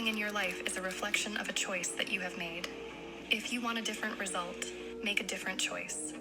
Everything in your life is a reflection of a choice that you have made. If you want a different result, make a different choice.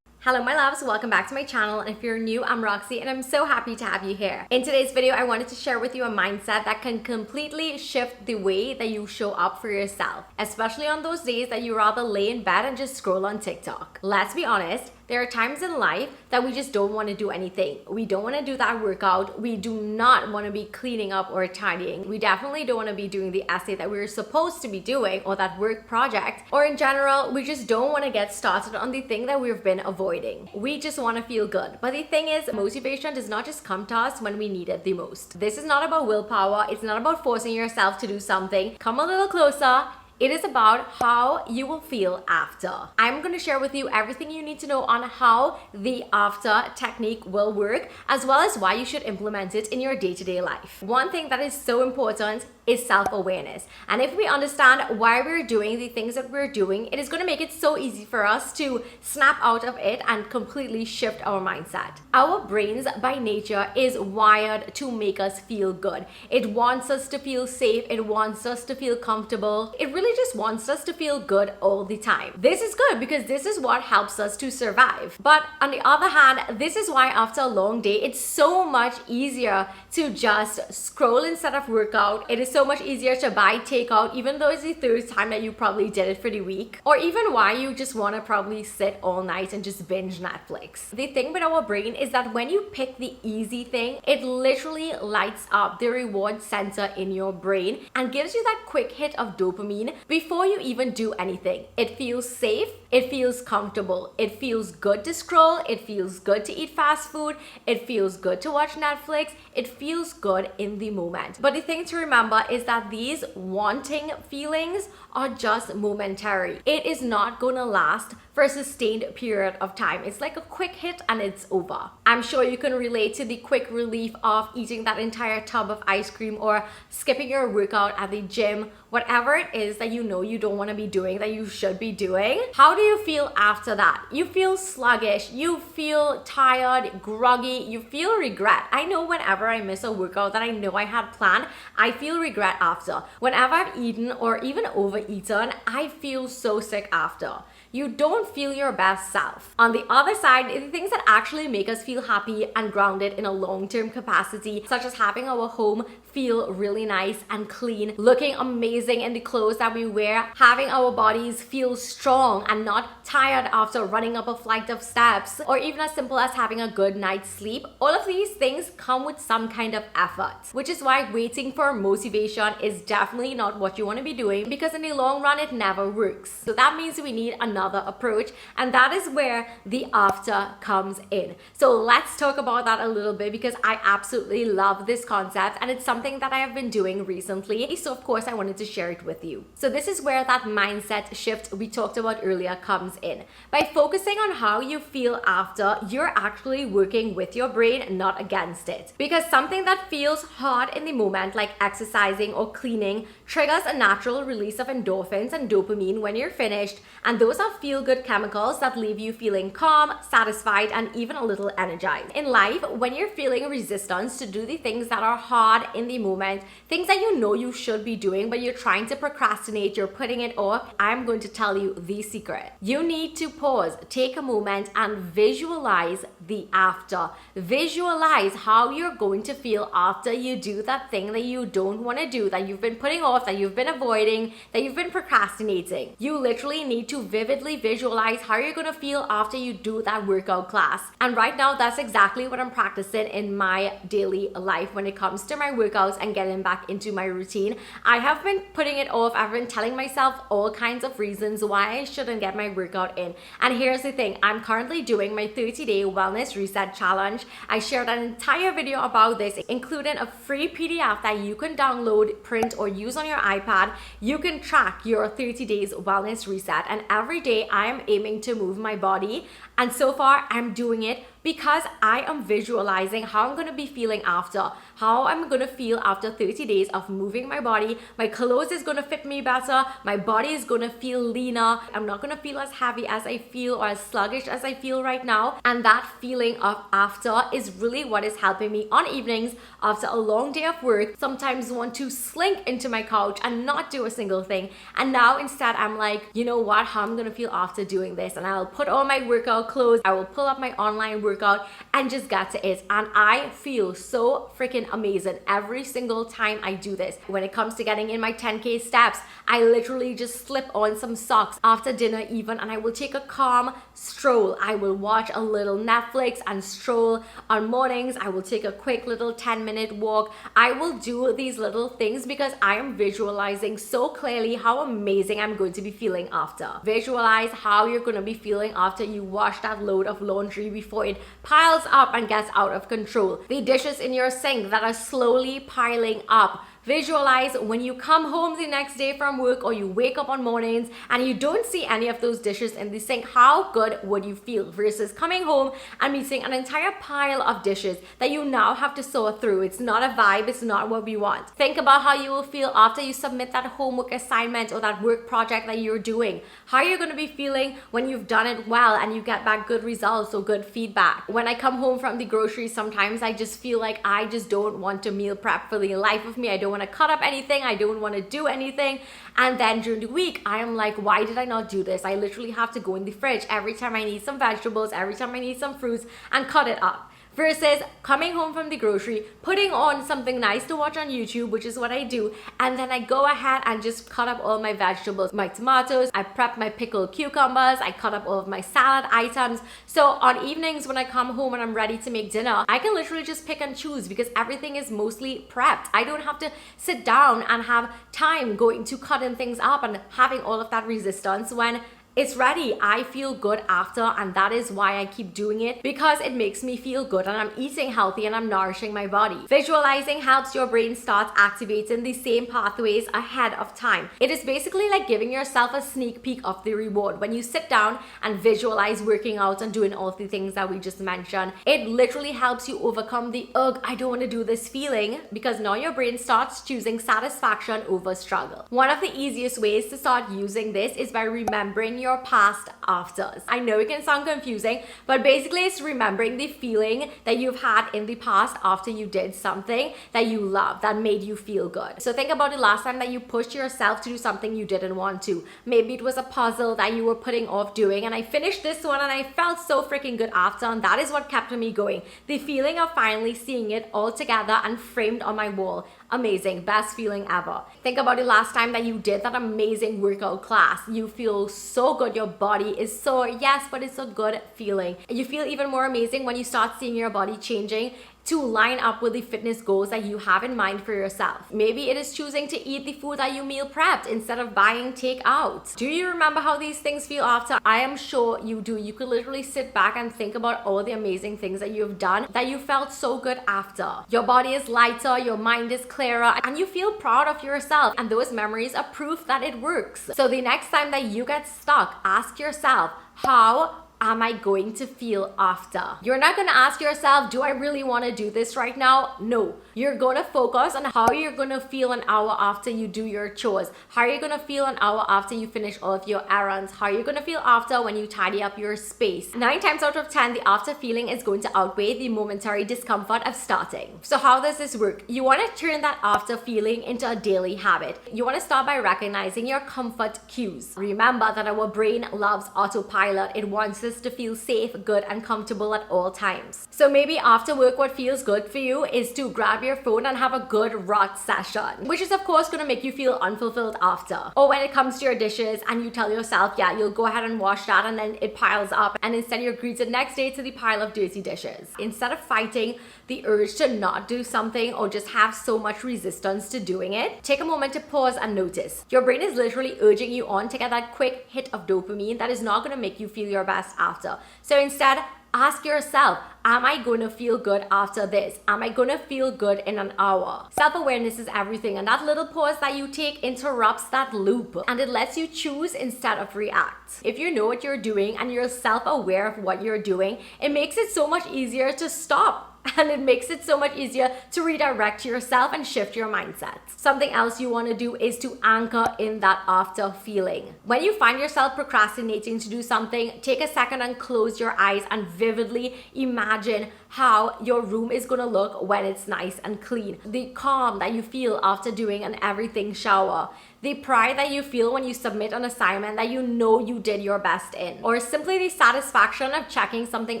Hello my loves, welcome back to my channel, and if you're new, I'm Roxy and I'm so happy to have you here. In today's video, I wanted to share with you a mindset that can completely shift the way that you show up for yourself, especially on those days that you rather lay in bed and just scroll on TikTok. Let's be honest, there are times in life that we just don't want to do anything. We don't want to do that workout. We do not want to be cleaning up or tidying. We definitely don't want to be doing the essay that we're supposed to be doing or that work project. Or in general, we just don't want to get started on the thing that we've been avoiding. We just want to feel good. But the thing is, motivation does not just come to us when we need it the most. This is not about willpower. It's not about forcing yourself to do something. Come a little closer. It is about how you will feel after. I'm going to share with you everything you need to know on how the after technique will work, as well as why you should implement it in your day-to-day life. One thing that is so important is self-awareness. And if we understand why we're doing the things that we're doing, it is going to make it so easy for us to snap out of it and completely shift our mindset. Our brains by nature is wired to make us feel good. It wants us to feel safe. It wants us to feel comfortable. It really just wants us to feel good all the time. This is good because this is what helps us to survive. But on the other hand, this is why after a long day, it's so much easier to just scroll instead of work out. It is so much easier to buy takeout, even though it's the third time that you probably did it for the week, or even why you just want to probably sit all night and just binge Netflix. The thing with our brain is that when you pick the easy thing, it literally lights up the reward center in your brain and gives you that quick hit of dopamine before you even do anything. It feels safe. It feels comfortable. It feels good to scroll. It feels good to eat fast food. It feels good to watch Netflix. It feels good in the moment. But the thing to remember is that these wanting feelings are just momentary. It is not going to last for a sustained period of time. It's like a quick hit and it's over. I'm sure you can relate to the quick relief of eating that entire tub of ice cream or skipping your workout at the gym, whatever it is that you know you don't want to be doing that you should be doing. How do you feel after that? You feel sluggish, you feel tired, groggy, you feel regret. I know whenever I miss a workout that I know I had planned, I feel regret after. Whenever I've eaten or even overeaten, I feel so sick after. You don't feel your best self. On the other side, the things that actually make us feel happy and grounded in a long-term capacity, such as having our home feel really nice and clean, looking amazing in the clothes that we wear, having our bodies feel strong and not tired after running up a flight of steps, or even as simple as having a good night's sleep. All of these things come with some kind of effort, which is why waiting for motivation is definitely not what you want to be doing, because in the long run, it never works. So that means we need another approach, and that is where the after comes in. So let's talk about that a little bit, because I absolutely love this concept and it's something that I have been doing recently. So of course I wanted to share it with you. So this is where that mindset shift we talked about earlier comes in. By focusing on how you feel after, you're actually working with your brain, not against it. Because something that feels hard in the moment, like exercising or cleaning, triggers a natural release of endorphins and dopamine when you're finished, and those are feel-good chemicals that leave you feeling calm, satisfied, and even a little energized. In life, when you're feeling resistance to do the things that are hard in the moment, things that you know you should be doing, but you're trying to procrastinate, you're putting it off, I'm going to tell you the secret. You need to pause, take a moment, and visualize the after. Visualize how you're going to feel after you do that thing that you don't want to do, that you've been putting off, that you've been avoiding, that you've been procrastinating. You literally need to vividly visualize how you're going to feel after you do that workout class. And right now, that's exactly what I'm practicing in my daily life when it comes to my workouts and getting back into my routine. I have been putting it off. I've been telling myself all kinds of reasons why I shouldn't get my workout in. And here's the thing, I'm currently doing my 30-day wellness reset challenge. I shared an entire video about this, including a free PDF that you can download, print, or use on your iPad. You can track your 30 days wellness reset, and every day I am aiming to move my body, and so far I'm doing it because I am visualizing how I'm going to be feeling after, how I'm going to feel after 30 days of moving my body. My clothes is going to fit me better. My body is going to feel leaner. I'm not going to feel as heavy as I feel or as sluggish as I feel right now. And that feeling of after is really what is helping me on evenings after a long day of work, sometimes want to slink into my couch and not do a single thing. And now instead I'm like, you know what, how I'm going to feel after doing this. And I'll put on my workout clothes. I will pull up my online workout and just get to it. And I feel so freaking amazing every single time I do this. When it comes to getting in my 10K steps, I literally just slip on some socks after dinner even, and I will take a calm stroll. I will watch a little Netflix and stroll. On mornings, I will take a quick little 10-minute walk. I will do these little things because I am visualizing so clearly how amazing I'm going to be feeling after. Visualize how you're going to be feeling after you wash that load of laundry before it piles up and gets out of control. The dishes in your sink that are slowly piling up. Visualize when you come home the next day from work or you wake up on mornings and you don't see any of those dishes in the sink. How good would you feel versus coming home and meeting an entire pile of dishes that you now have to sort through? It's not a vibe. It's not what we want. Think about how you will feel after you submit that homework assignment or that work project that you're doing. How are you going to be feeling when you've done it well and you get back good results or good feedback? When I come home from the groceries, sometimes I just feel like I just don't want to meal prep for the life of me. I don't want to cut up anything. I don't want to do anything. And then during the week, I am like, why did I not do this? I literally have to go in the fridge every time I need some vegetables, every time I need some fruits, and cut it up. Versus coming home from the grocery, putting on something nice to watch on YouTube, which is what I do, and then I go ahead and just cut up all my vegetables, my tomatoes, I prep my pickled cucumbers, I cut up all of my salad items. So on evenings when I come home and I'm ready to make dinner, I can literally just pick and choose because everything is mostly prepped. I don't have to sit down and have time going to cutting things up and having all of that resistance when it's ready. I feel good after, and that is why I keep doing it, because it makes me feel good and I'm eating healthy and I'm nourishing my body. Visualizing helps your brain start activating the same pathways ahead of time. It is basically like giving yourself a sneak peek of the reward. When you sit down and visualize working out and doing all of the things that we just mentioned, it literally helps you overcome the ugh, I don't want to do this feeling, because now your brain starts choosing satisfaction over struggle. One of the easiest ways to start using this is by remembering your past afters. I know it can sound confusing, but basically it's remembering the feeling that you've had in the past after you did something that you loved, that made you feel good. So think about the last time that you pushed yourself to do something you didn't want to. Maybe it was a puzzle that you were putting off doing, and I finished this one and I felt so freaking good after, and that is what kept me going. The feeling of finally seeing it all together and framed on my wall. Amazing, best feeling ever. Think about the last time that you did that amazing workout class. You feel so good, your body is sore, yes, but it's a good feeling. You feel even more amazing when you start seeing your body changing to line up with the fitness goals that you have in mind for yourself. Maybe it is choosing to eat the food that you meal prepped instead of buying takeout. Do you remember how these things feel after? I am sure you do. You could literally sit back and think about all the amazing things that you have done that you felt so good after. Your body is lighter, your mind is clearer, and you feel proud of yourself. And those memories are proof that it works. So the next time that you get stuck, ask yourself, how am I going to feel after? You're not gonna ask yourself, do I really wanna do this right now? No. You're gonna focus on how you're gonna feel an hour after you do your chores. How are you gonna feel an hour after you finish all of your errands? How are you gonna feel after when you tidy up your space? 9 times out of 10, the after feeling is going to outweigh the momentary discomfort of starting. So how does this work? You wanna turn that after feeling into a daily habit. You wanna start by recognizing your comfort cues. Remember that our brain loves autopilot. It wants us to feel safe, good, and comfortable at all times. So maybe after work, what feels good for you is to grab your phone and have a good rot session, which is of course going to make you feel unfulfilled after. Or when it comes to your dishes and you tell yourself, yeah, you'll go ahead and wash that, and then it piles up, and instead you're greeted next day to the pile of dirty dishes. Instead of fighting the urge to not do something or just have so much resistance to doing it, take a moment to pause and notice. Your brain is literally urging you on to get that quick hit of dopamine that is not going to make you feel your best after. So instead, Ask yourself, am I going to feel good after this? Am I going to feel good in an hour? Self-awareness is everything, and that little pause that you take interrupts that loop, and it lets you choose instead of react. If you know what you're doing and you're self-aware of what you're doing, it makes it so much easier to stop. And it makes it so much easier to redirect yourself and shift your mindset. Something else you want to do is to anchor in that after feeling. When you find yourself procrastinating to do something, take a second and close your eyes and vividly imagine how your room is going to look when it's nice and clean. The calm that you feel after doing an everything shower. The pride that you feel when you submit an assignment that you know you did your best in, or simply the satisfaction of checking something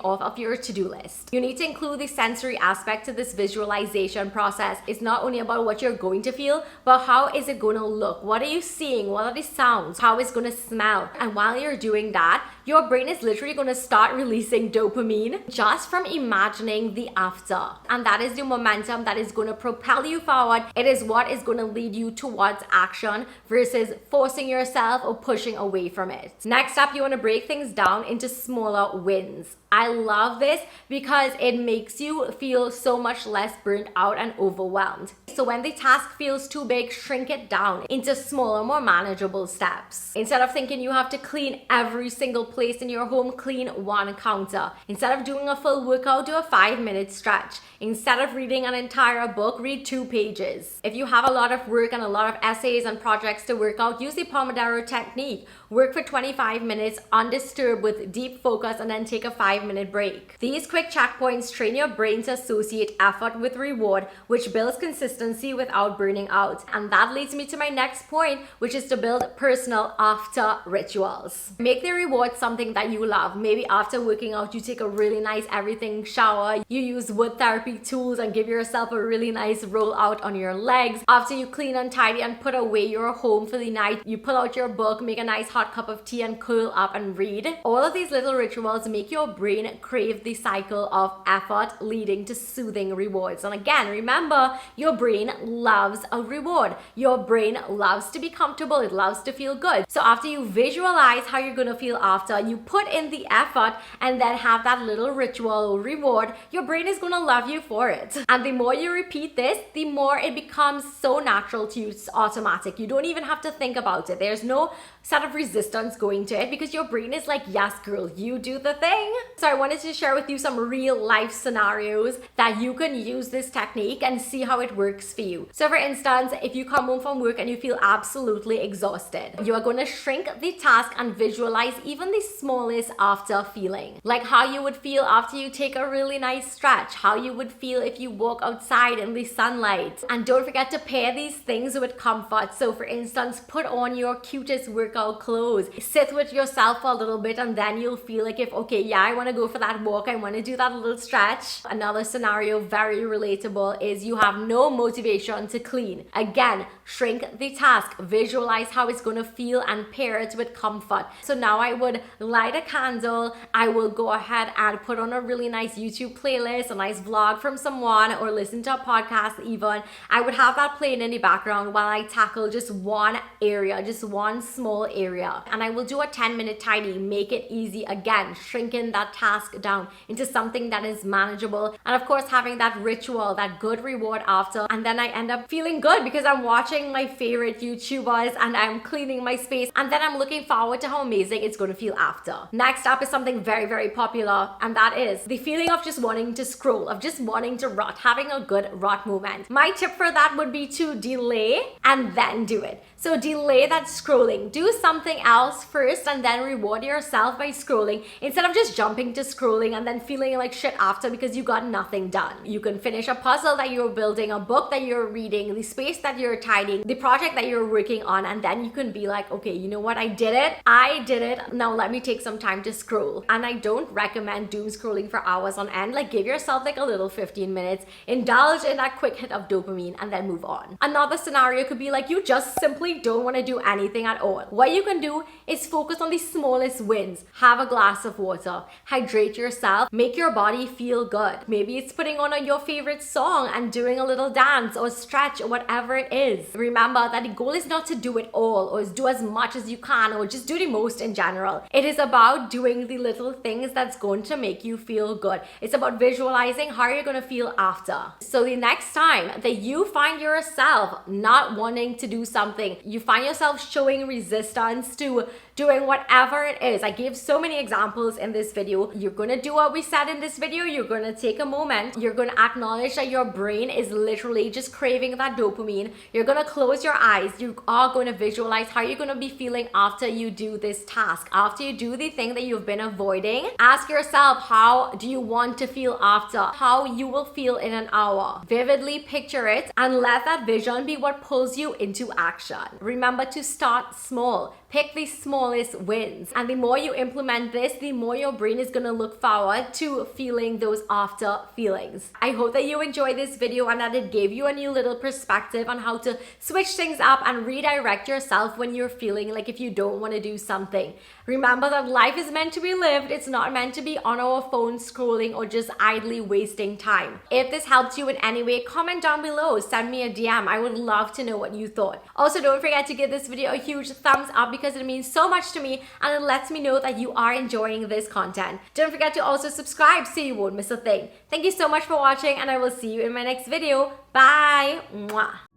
off of your to-do list. You need to include the sensory aspect to this visualization process. It's not only about what you're going to feel, but how is it going to look? What are you seeing? What are the sounds? How it's going to smell? And while you're doing that, your brain is literally going to start releasing dopamine just from imagining the after. And that is the momentum that is going to propel you forward. It is what is going to lead you towards action versus forcing yourself or pushing away from it. Next up, you want to break things down into smaller wins. I love this because it makes you feel so much less burnt out and overwhelmed. So when the task feels too big, shrink it down into smaller, more manageable steps. Instead of thinking you have to clean every single place in your home, clean one counter. Instead of doing a full workout, do a 5-minute stretch. Instead of reading an entire book, read 2 pages. If you have a lot of work and a lot of essays and projects to work out, use the Pomodoro technique. Work for 25 minutes undisturbed with deep focus and then take a 5-minute break. These quick checkpoints train your brain to associate effort with reward, which builds consistency without burning out. And that leads me to my next point, which is to build personal after rituals. Make the reward something that you love. Maybe after working out, you take a really nice everything shower. You use wood therapy tools and give yourself a really nice roll out on your legs. After you clean and tidy and put away your home for the night, you pull out your book, make a nice hot cup of tea and curl up and read. All of these little rituals make your brain crave the cycle of effort leading to soothing rewards. And again, remember, your brain loves a reward. Your brain loves to be comfortable. It loves to feel good. So after you visualize how you're going to feel after, you put in the effort and then have that little ritual or reward, your brain is going to love you for it. And the more you repeat this, the more it becomes so natural to you. It's automatic. You don't even have to think about it. There's no set of resistance going to it because your brain is like, yes, girl, you do the thing. So I wanted to share with you some real life scenarios that you can use this technique and see how it works for you. So for instance, if you come home from work and you feel absolutely exhausted, you are going to shrink the task and visualize even the smallest after feeling. Like how you would feel after you take a really nice stretch, how you would feel if you walk outside in the sunlight. And don't forget to pair these things with comfort. So for instance, put on your cutest workout clothes, sit with yourself for a little bit, and then you'll feel like if, okay, yeah, I want to go for that walk, I want to do that little stretch. Another scenario, very relatable, is you have no motivation to clean. Again, shrink the task, visualize how it's going to feel and pair it with comfort. So now I would light a candle, I will go ahead and put on a really nice YouTube playlist, a nice vlog from someone, or listen to a podcast even. I would have that playing in the background while I tackle just one area, just one small area. And I will do a 10-minute tidy, make it easy again, shrinking that task down into something that is manageable. And of course, having that ritual, that good reward after. And then I end up feeling good because I'm watching my favorite YouTubers and I'm cleaning my space. And then I'm looking forward to how amazing it's going to feel after. Next up is something very, very popular. And that is the feeling of just wanting to scroll, of just wanting to rot, having a good rot moment. My tip for that would be to delay and then do it. So delay that scrolling. Do something else first and then reward yourself by scrolling instead of just jumping to scrolling and then feeling like shit after because you got nothing done. You can finish a puzzle that you're building, a book that you're reading, the space that you're tidying, the project that you're working on, and then you can be like, okay, you know what? I did it. Now let me take some time to scroll. And I don't recommend doom scrolling for hours on end. Like give yourself like a little 15 minutes, indulge in that quick hit of dopamine and then move on. Another scenario could be like you just simply literally don't want to do anything at all. What you can do is focus on the smallest wins. Have a glass of water, hydrate yourself, make your body feel good. Maybe it's putting on your favorite song and doing a little dance or stretch or whatever it is. Remember that the goal is not to do it all or do as much as you can or just do the most in general. It is about doing the little things that's going to make you feel good. It's about visualizing how you're going to feel after. So the next time that you find yourself not wanting to do something, you find yourself showing resistance to doing whatever it is. I gave so many examples in this video. You're going to do what we said in this video. You're going to take a moment. You're going to acknowledge that your brain is literally just craving that dopamine. You're going to close your eyes. You are going to visualize how you're going to be feeling after you do this task, after you do the thing that you've been avoiding. Ask yourself, how do you want to feel after? How you will feel in an hour. Vividly picture it and let that vision be what pulls you into action. Remember to start small. Pick the smallest wins. And the more you implement this, the more your brain is going to look forward to feeling those after feelings. I hope that you enjoyed this video and that it gave you a new little perspective on how to switch things up and redirect yourself when you're feeling like if you don't want to do something. Remember that life is meant to be lived. It's not meant to be on our phone scrolling or just idly wasting time. If this helped you in any way, comment down below. Send me a DM. I would love to know what you thought. Also, don't forget to give this video a huge thumbs up because it means so much to me and it lets me know that you are enjoying this content. Don't forget to also subscribe so you won't miss a thing. Thank you so much for watching and I will see you in my next video. Bye! Mwah.